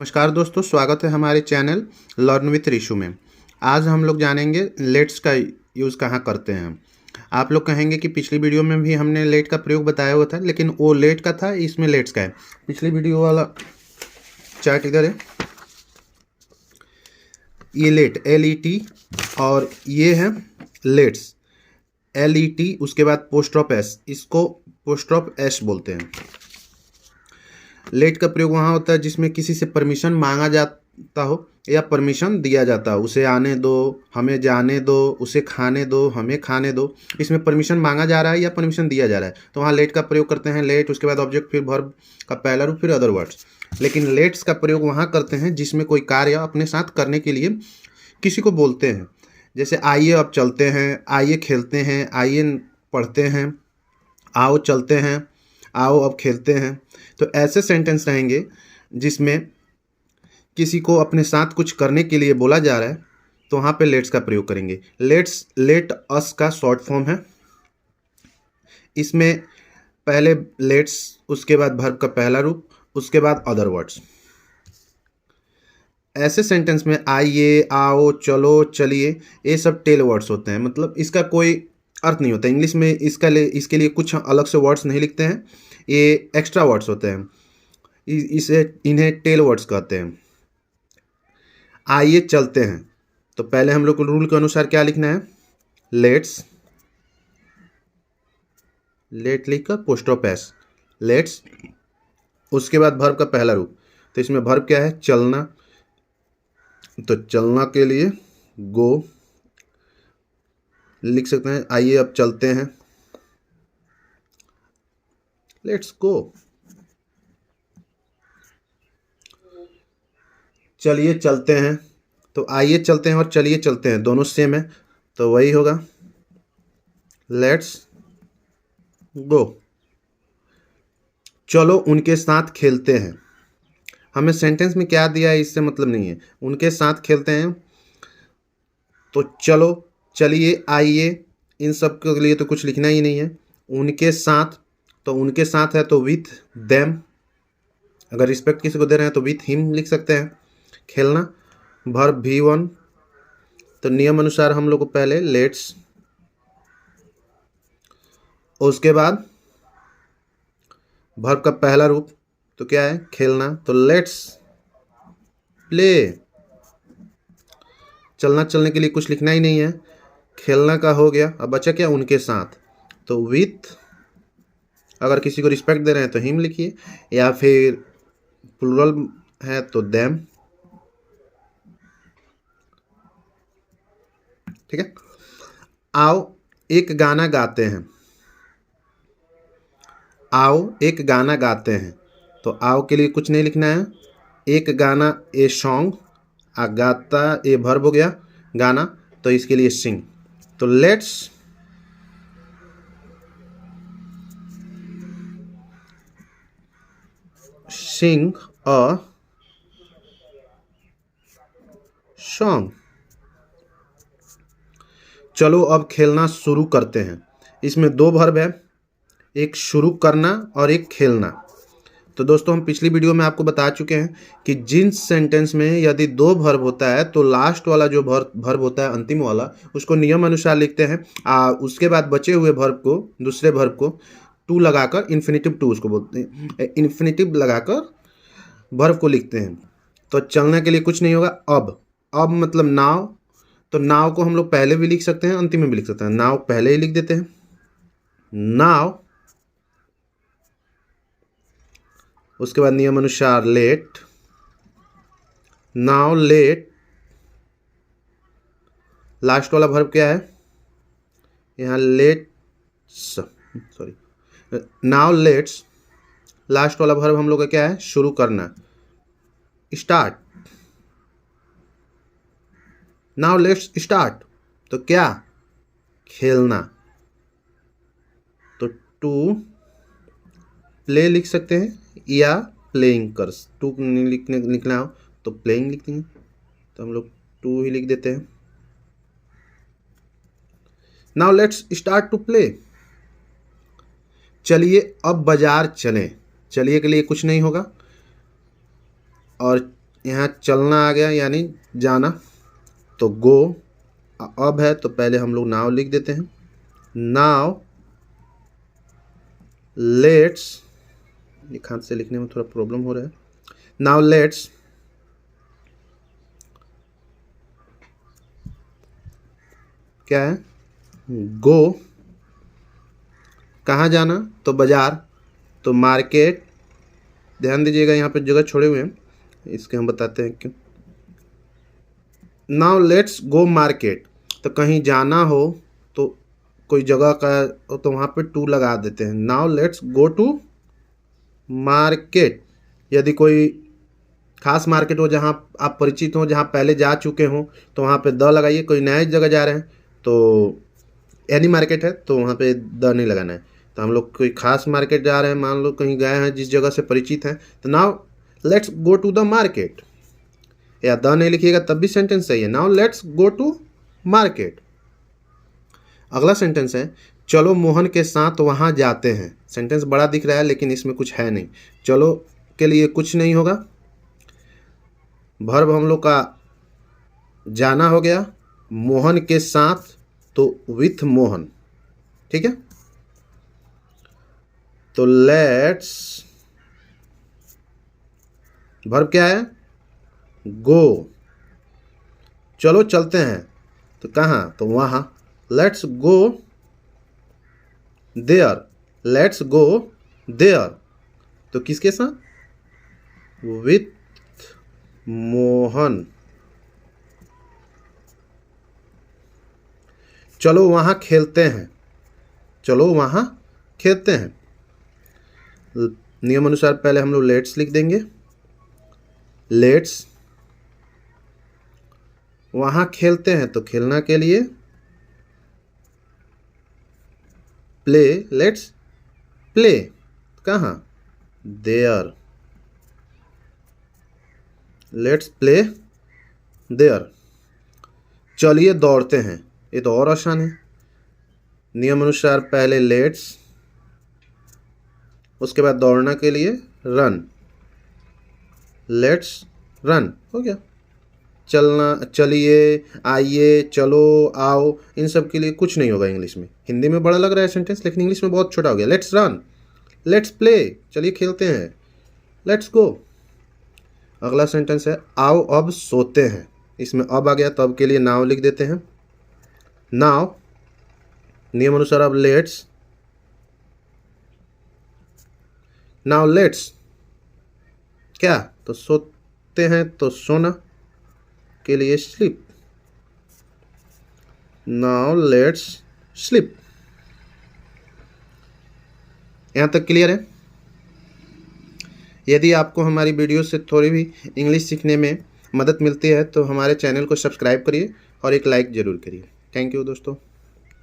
नमस्कार दोस्तों, स्वागत है हमारे चैनल लर्न विथ ऋषु में। आज हम लोग जानेंगे लेट्स का यूज़ कहाँ करते हैं। आप लोग कहेंगे कि पिछली वीडियो में भी हमने लेट का प्रयोग बताया हुआ था, लेकिन वो लेट का था, इसमें लेट्स का है। पिछली वीडियो वाला चार्ट इधर है, ये लेट LET और ये है लेट्स LET, उसके बाद पोस्ट्रॉप एस, इसको पोस्ट्रॉप एस बोलते हैं। लेट का प्रयोग वहाँ होता है जिसमें किसी से परमिशन मांगा जाता हो या परमिशन दिया जाता हो। उसे आने दो, हमें जाने दो, उसे खाने दो, हमें खाने दो। इसमें परमिशन मांगा जा रहा है या परमिशन दिया जा रहा है, तो वहाँ लेट का प्रयोग करते हैं। लेट, उसके बाद ऑब्जेक्ट, फिर वर्ब का पहला रूप, फिर अदर वर्ड्स। लेकिन लेट्स का प्रयोग वहाँ करते हैं जिसमें कोई कार्य अपने साथ करने के लिए किसी को बोलते हैं। जैसे आइए अब चलते हैं, आइए खेलते हैं, आइए पढ़ते हैं, आओ चलते हैं, आओ अब खेलते हैं। तो ऐसे सेंटेंस रहेंगे जिसमें किसी को अपने साथ कुछ करने के लिए बोला जा रहा है, तो वहाँ पे लेट्स का प्रयोग करेंगे। लेट अस का शॉर्ट फॉर्म है। इसमें पहले लेट्स, उसके बाद वर्ब का पहला रूप, उसके बाद अदर वर्ड्स। ऐसे सेंटेंस में आइए, आओ, चलो, चलिए, ये सब टेल वर्ड्स होते हैं। मतलब इसका कोई अर्थ नहीं होता। इंग्लिश में इसके लिए कुछ अलग से वर्ड्स नहीं लिखते हैं, ये एक्स्ट्रा वर्ड्स होते हैं। इन्हें टेल वर्ड्स कहते हैं। आइए चलते हैं, तो पहले हम लोग को रूल के अनुसार क्या लिखना है, लेट लिखकर पोस्ट्रॉप एस, लेट्स, उसके बाद वर्ब का पहला रूप। तो इसमें वर्ब क्या है, चलना, तो चलना के लिए गो लिख सकते हैं। आइए अब चलते हैं, लेट्स गो। चलिए चलते हैं, तो आइए चलते हैं और चलिए चलते हैं दोनों सेम है, तो वही होगा, लेट्स गो। चलो उनके साथ खेलते हैं। हमें सेंटेंस में क्या दिया है इससे मतलब नहीं है। उनके साथ खेलते हैं, तो चलो, चलिए, आइए, इन सब के लिए तो कुछ लिखना ही नहीं है। उनके साथ, तो उनके साथ है तो विथ देम। अगर रिस्पेक्ट किसी को दे रहे हैं तो विथ हिम लिख सकते हैं। खेलना, वर्ब V1, तो नियम अनुसार हम लोग को पहले लेट्स, उसके बाद वर्ब का पहला रूप, तो क्या है, खेलना, तो लेट्स प्ले। चलना, चलने के लिए कुछ लिखना ही नहीं है, खेलना का हो गया। अब बचा क्या, उनके साथ, तो विथ, अगर किसी को रिस्पेक्ट दे रहे हैं तो हिम लिखिए, या फिर प्लूरल है तो देम। ठीक है। आओ एक गाना गाते हैं, आओ एक गाना गाते हैं, तो आओ के लिए कुछ नहीं लिखना है। एक गाना, ए सॉन्ग, आ गाता, ए वर्ब हो गया, गाना, तो इसके लिए सिंग। तो लेट्स सिंग अ सॉन्ग। चलो अब खेलना शुरू करते हैं। इसमें दो वर्ब है, एक शुरू करना और एक खेलना। तो दोस्तों, हम पिछली वीडियो में आपको बता चुके हैं कि जिन सेंटेंस में यदि दो वर्ब होता है तो लास्ट वाला जो वर्ब होता है, अंतिम वाला, उसको नियम अनुसार लिखते हैं। उसके बाद बचे हुए वर्ब को, दूसरे वर्ब को टू लगाकर, इन्फिनिटिव टू उसको बोलते हैं, इन्फिनिटिव लगाकर वर्ब को लिखते हैं। तो चलने के लिए कुछ नहीं होगा। अब मतलब नाव, तो नाव को हम लोग पहले भी लिख सकते हैं, अंतिम में भी लिख सकते हैं। नाव पहले ही लिख देते हैं, नाव, उसके बाद नियम अनुसार लेट, नाउ लेट, लास्ट वाला वर्ब क्या है यहाँ, सॉरी, नाउ लेट्स, लास्ट वाला वर्ब हम लोग का क्या है, शुरू करना, स्टार्ट। नाउ लेट्स स्टार्ट, तो क्या, खेलना, तो टू प्ले लिख सकते हैं, या प्लेइंग कर, टू लिखना हो तो प्लेइंग लिखते हैं, तो हम लोग टू ही लिख देते हैं। Now let's start to play. चलिए अब बाजार चलें, चलिए के लिए कुछ नहीं होगा, और यहाँ चलना आ गया यानी जाना, तो गो अब है तो पहले हम लोग नाउ लिख देते हैं। नाउ लेट्स, एक हाथ से लिखने में थोड़ा प्रॉब्लम हो रहा है। नाउ लेट्स क्या है, गो कहाँ जाना, तो बाजार, तो मार्केट। ध्यान दीजिएगा यहाँ पे जगह छोड़े हुए हैं, इसके हम बताते हैं क्यों। नाउ लेट्स गो मार्केट, तो कहीं जाना हो तो कोई जगह का तो वहाँ पे टू लगा देते हैं। Now let's go to market, यदि कोई खास मार्केट हो जहाँ आप परिचित हो, जहाँ पहले जा चुके हो, तो वहाँ पे द लगाइए। कोई नए जगह जा रहे हैं तो एनी मार्केट है तो वहाँ पे द नहीं लगाना है। तो हम लोग कोई खास मार्केट जा रहे हैं, मान लो कहीं गए हैं जिस जगह से परिचित हैं, तो now let's go to the market, या द नहीं लिखिएगा तब भी सेंटेंस सही है। Now let's go to market. अगला सेंटेंस है चलो मोहन के साथ वहाँ जाते हैं। सेंटेंस बड़ा दिख रहा है लेकिन इसमें कुछ है नहीं। चलो के लिए कुछ नहीं होगा, वर्ब हम लोग का जाना हो गया, मोहन के साथ तो विथ मोहन, ठीक है। तो लेट्स वर्ब क्या है, गो। चलो चलते हैं, तो कहाँ, तो वहाँ। Let's go there, let's go there, तो किसके साथ, विथ मोहन। चलो वहाँ खेलते हैं, चलो वहाँ खेलते हैं। नियम अनुसार पहले हम लोग लेट्स लिख देंगे। लेट्स वहाँ खेलते हैं, तो खेलना के लिए प्ले, लेट्स प्ले, कहाँ, देयर, लेट्स प्ले देयर। चलिए दौड़ते हैं, ये तो और आसान है। नियम अनुसार पहले लेट्स, उसके बाद दौड़ना के लिए रन, लेट्स रन, हो गया। चलना, चलिए, आइए, चलो, आओ, इन सब के लिए कुछ नहीं होगा इंग्लिश में। हिंदी में बड़ा लग रहा है सेंटेंस, लेकिन इंग्लिश में बहुत छोटा हो गया। लेट्स रन, लेट्स प्ले, चलिए खेलते हैं, लेट्स गो। अगला सेंटेंस है आओ अब सोते हैं। इसमें अब आ गया तो अब के लिए नाउ लिख देते हैं। नाउ नियम अनुसार अब लेट्स, नाउ लेट्स क्या, तो सोते हैं तो सोना के लिए स्लीप, नाउ लेट्स स्लीप। यहाँ तक क्लियर है। यदि आपको हमारी वीडियो से थोड़ी भी इंग्लिश सीखने में मदद मिलती है तो हमारे चैनल को सब्सक्राइब करिए और एक लाइक ज़रूर करिए। थैंक यू दोस्तों।